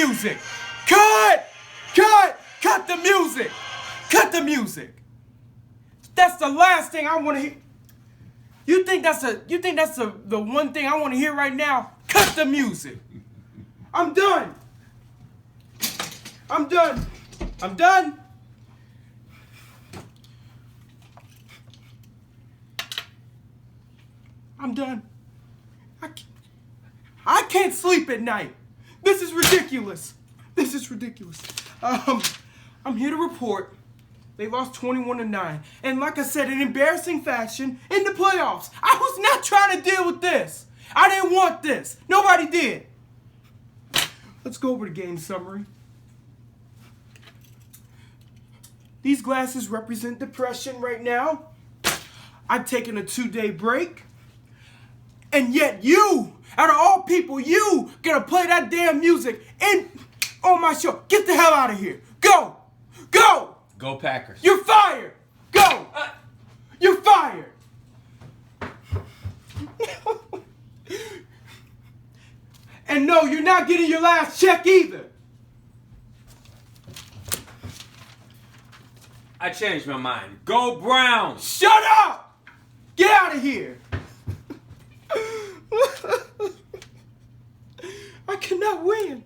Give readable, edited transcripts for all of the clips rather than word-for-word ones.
music. Cut! Cut! Cut the music. Cut the music. That's the last thing I want to hear. You think that's the one thing I want to hear right now? Cut the music. I'm done. I'm done. I'm done. I'm done. I can't sleep at night. This is ridiculous. This is ridiculous. I'm here to report they lost 21-9. And like I said, in embarrassing fashion in the playoffs. I was not trying to deal with this. I didn't want this. Nobody did. Let's go over the game summary. These glasses represent depression right now. I've taken a 2-day break. And yet you, out of all people, you gonna play that damn music on my show. Get the hell out of here. Go. Go. Go Packers. You're fired. Go. You're fired. And no, you're not getting your last check either. I changed my mind. Go Browns. Shut up. Get out of here. I cannot win.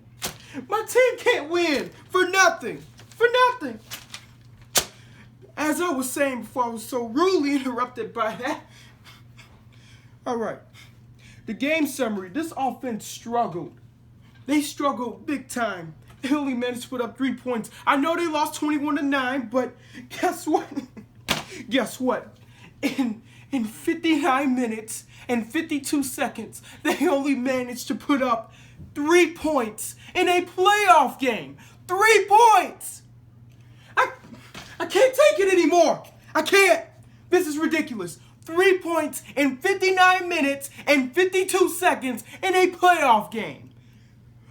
My team can't win for nothing. For nothing. As I was saying before, I was so rudely interrupted by that. All right. The game summary. This offense struggled. They struggled big time. They only managed to put up 3 points. I know they lost 21-9, but guess what? Guess what? In 59 minutes and 52 seconds, they only managed to put up 3 points in a playoff game. 3 points! I can't take it anymore. I can't. This is ridiculous. 3 points in 59 minutes and 52 seconds in a playoff game.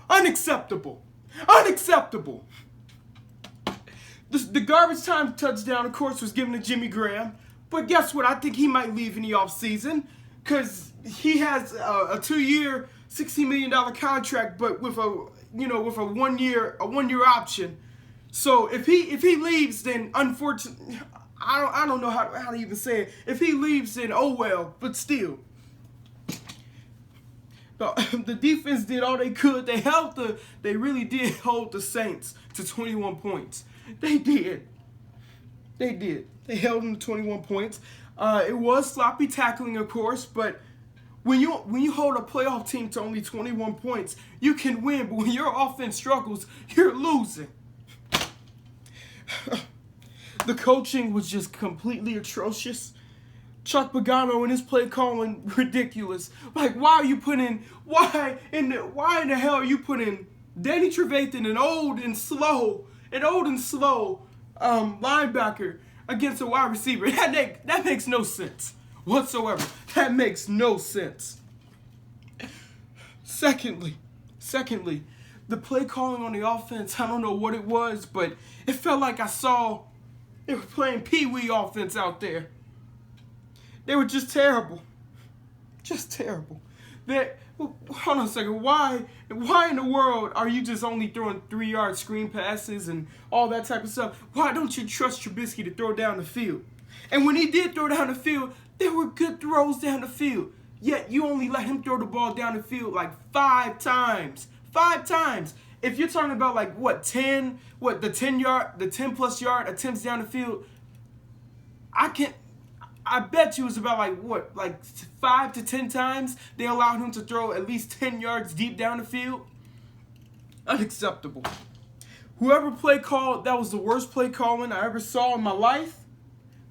Unacceptable. Unacceptable. The garbage time touchdown, of course, was given to Jimmy Graham. But guess what? I think he might leave in the offseason because he has a 2-year, $60 million contract, but with a one year option. So if he leaves, then unfortunately, I don't know how to even say it. If he leaves, then oh well. But still, the defense did all they could. They really did hold the Saints to 21 points. They did. They held them to 21 points. It was sloppy tackling, of course, but when you hold a playoff team to only 21 points, you can win. But when your offense struggles, you're losing. The coaching was just completely atrocious. Chuck Pagano and his play calling ridiculous. Like, why in the hell are you putting Danny Trevathan, an old and slow linebacker against a wide receiver? That makes no sense whatsoever. That makes no sense. Secondly, the play calling on the offense, I don't know what it was, but it felt like they were playing pee-wee offense out there. They were just terrible. Just terrible. Hold on a second. Why in the world are you just only throwing 3-yard screen passes and all that type of stuff? Why don't you trust Trubisky to throw down the field? And when he did throw down the field, there were good throws down the field. Yet you only let him throw the ball down the field like 5 times. 5 times. If you're talking about like the 10 plus yard attempts down the field, I bet you it was about like 5 to 10 times they allowed him to throw at least 10 yards deep down the field. Unacceptable. Whoever play called, that was the worst play calling I ever saw in my life.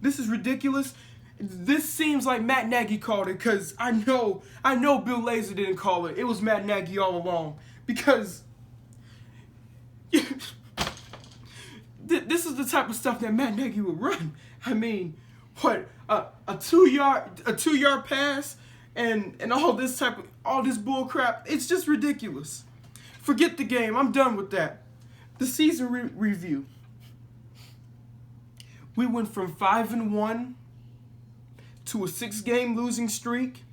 This is ridiculous. This seems like Matt Nagy called it because I know Bill Lazor didn't call it. It was Matt Nagy all along because this is the type of stuff that Matt Nagy would run. I mean, what a 2-yard pass and all this bull crap. It's just ridiculous. Forget the game. I'm done with that. The season review. We went from 5-1 to a 6-game losing streak.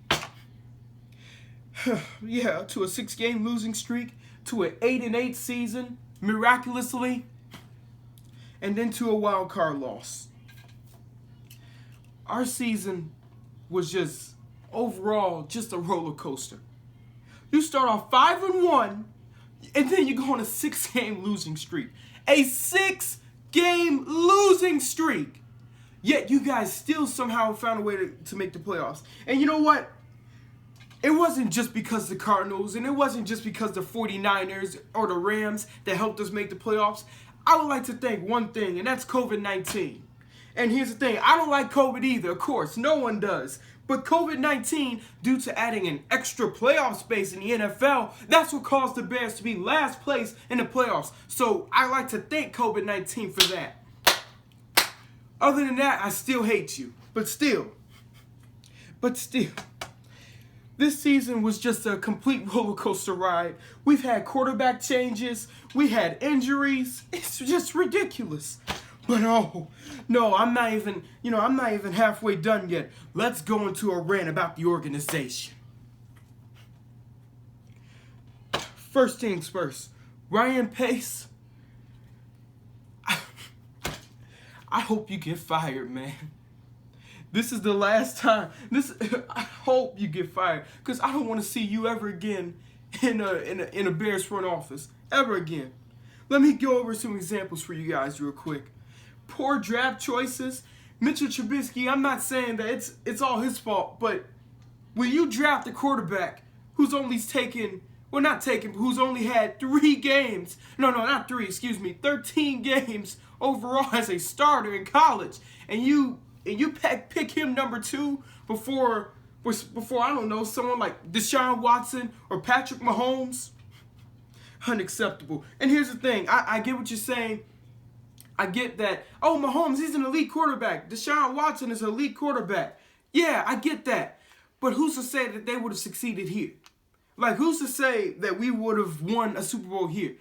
Yeah, to a 6-game losing streak to an 8-8 season, miraculously, and then to a wild card loss. Our season was just overall just a roller coaster. You start off 5-1, and then you go on a 6-game losing streak. A 6-game losing streak. Yet you guys still somehow found a way to make the playoffs. And you know what? It wasn't just because the Cardinals, and it wasn't just because the 49ers or the Rams that helped us make the playoffs. I would like to thank one thing, and that's COVID-19. And here's the thing, I don't like COVID either, of course, no one does. But COVID-19, due to adding an extra playoff space in the NFL, that's what caused the Bears to be last place in the playoffs. So I like to thank COVID-19 for that. Other than that, I still hate you. But still, this season was just a complete roller coaster ride. We've had quarterback changes. We had injuries. It's just ridiculous. But oh, no, I'm not even halfway done yet. Let's go into a rant about the organization. First things first, Ryan Pace, I hope you get fired, man. This is the last time. I hope you get fired, because I don't want to see you ever again in a Bears front office ever again. Let me go over some examples for you guys real quick. Poor draft choices. Mitchell Trubisky, I'm not saying that it's all his fault, but when you draft a quarterback who's only who's only had 13 games overall as a starter in college, and you pick him number 2 before I don't know, someone like Deshaun Watson or Patrick Mahomes, unacceptable. And here's the thing, I get what you're saying. I get that, oh, Mahomes, he's an elite quarterback. Deshaun Watson is an elite quarterback. Yeah, I get that. But who's to say that they would have succeeded here? Like, who's to say that we would have won a Super Bowl here?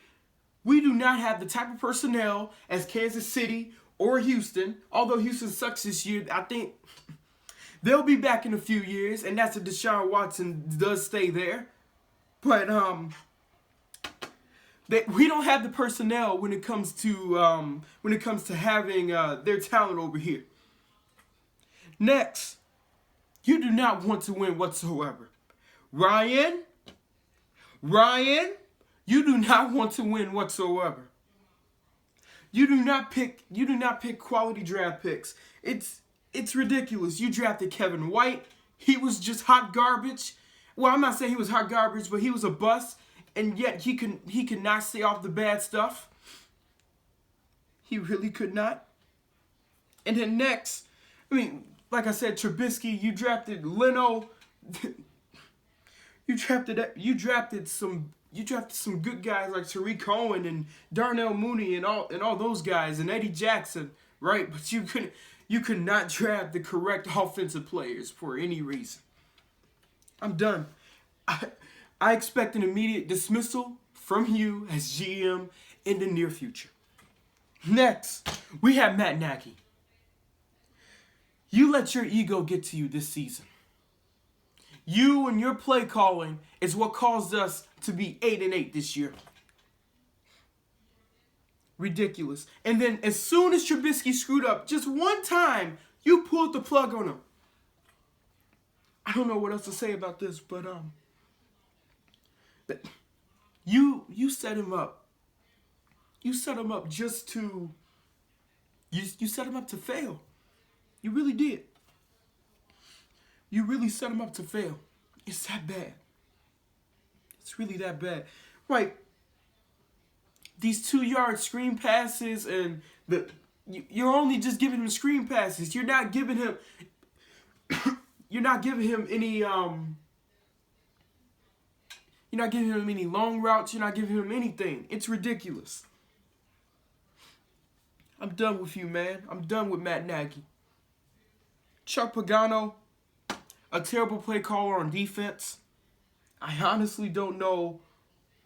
We do not have the type of personnel as Kansas City or Houston. Although Houston sucks this year, I think they'll be back in a few years, and that's if Deshaun Watson does stay there. But we don't have the personnel when it comes to having their talent over here. Next, you do not want to win whatsoever. Ryan, you do not want to win whatsoever. You do not pick quality draft picks. It's ridiculous. You drafted Kevin White. He was just hot garbage. Well, I'm not saying he was hot garbage, but he was a bust. And yet he could not stay off the bad stuff. He really could not. And then next, like I said, Trubisky, you drafted Leno. You drafted some good guys like Tariq Cohen and Darnell Mooney and all those guys and Eddie Jackson, right? But you could not draft the correct offensive players for any reason. I'm done. I expect an immediate dismissal from you as GM in the near future. Next, we have Matt Nagy. You let your ego get to you this season. You and your play calling is what caused us to be 8-8 this year. Ridiculous. And then as soon as Trubisky screwed up just one time, you pulled the plug on him. I don't know what else to say about this, but you set him up. You set him up just to. You set him up to fail. You really did. You really set him up to fail. It's that bad. It's really that bad. Right. These 2-yard screen passes and you're only just giving him screen passes. You're not giving him. You're not giving him any. You're not giving him any long routes. You're not giving him anything. It's ridiculous. I'm done with you, man. I'm done with Matt Nagy. Chuck Pagano, a terrible play caller on defense. I honestly don't know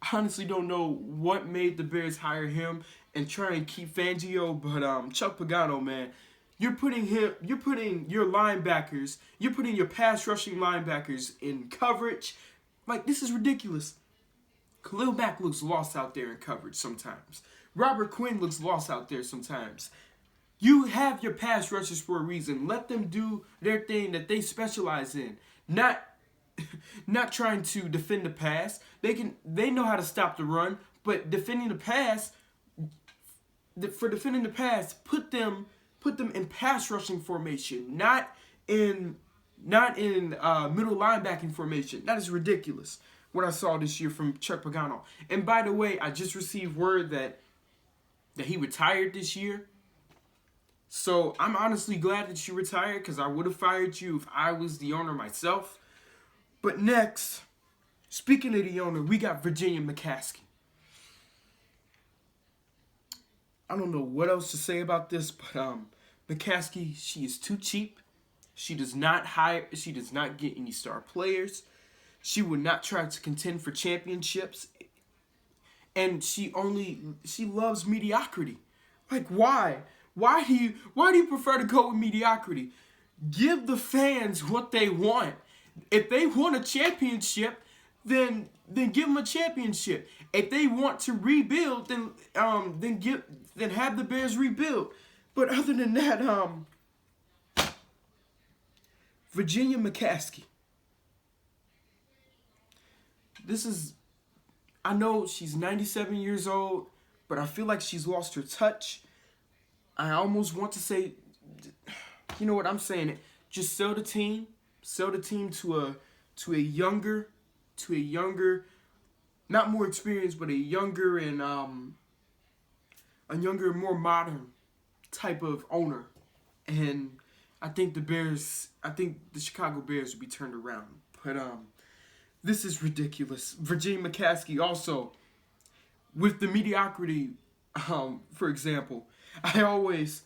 what made the Bears hire him and try and keep Fangio, but Chuck Pagano, man, you're putting your linebackers, you're putting your pass rushing linebackers in coverage. Like, this is ridiculous. Khalil Mack looks lost out there in coverage sometimes. Robert Quinn looks lost out there sometimes. You have your pass rushers for a reason. Let them do their thing that they specialize in. Not trying to defend the pass. They know how to stop the run, but defending the pass, put them in pass rushing formation, not in middle linebacking formation. That is ridiculous. What I saw this year from Chuck Pagano. And by the way, I just received word that he retired this year. So I'm honestly glad that you retired, because I would have fired you if I was the owner myself. But next, speaking of the owner, we got Virginia McCaskey. I don't know what else to say about this, but McCaskey, she is too cheap. She does not get any star players. She would not try to contend for championships. And she loves mediocrity. Like, why? Why do you prefer to go with mediocrity? Give the fans what they want. If they want a championship, then give them a championship. If they want to rebuild, then have the Bears rebuild. But other than that, Virginia McCaskey. I know she's 97 years old, but I feel like she's lost her touch. I almost want to say, you know what, I'm saying it. Just sell the team to a younger, not more experienced, but a younger and more modern type of owner. And I think the Chicago Bears will be turned around. But this is ridiculous. Virginia McCaskey also, with the mediocrity, for example, I always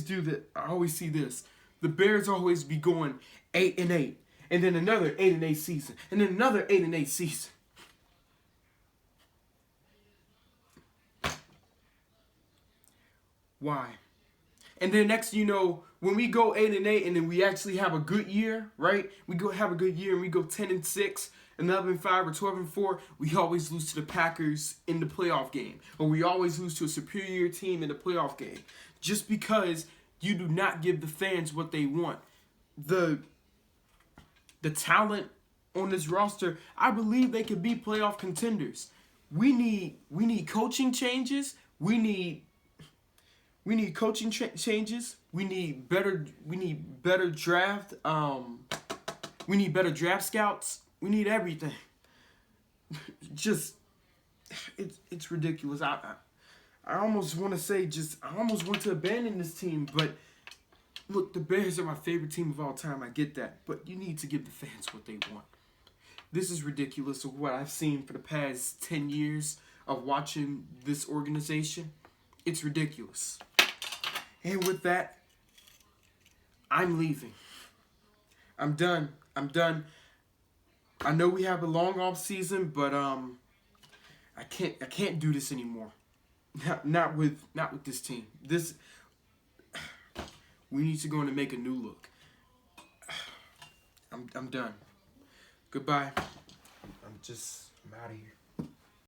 do that. I always see this. The Bears always be going 8-8, and then another 8-8 season, and then another 8-8 season. Why? And then next, when we go 8-8, and then we actually have a good year, right? We go have a good year, and we go 10-6, 11-5, or 12-4. We always lose to the Packers in the playoff game, or we always lose to a superior team in the playoff game, just because you do not give the fans what they want. The talent on this roster, I believe they could be playoff contenders. We need coaching changes. We need coaching changes. We need better draft. We need better draft scouts. We need everything. It's ridiculous. I almost want to say I almost want to abandon this team, but look, the Bears are my favorite team of all time. I get that, but you need to give the fans what they want. This is ridiculous of what I've seen for the past 10 years of watching this organization. It's ridiculous. And with that, I'm leaving. I'm done. I know we have a long off season, but I can't do this anymore. Not with this team. We need to go in and make a new look. I'm done. Goodbye. I'm out of here.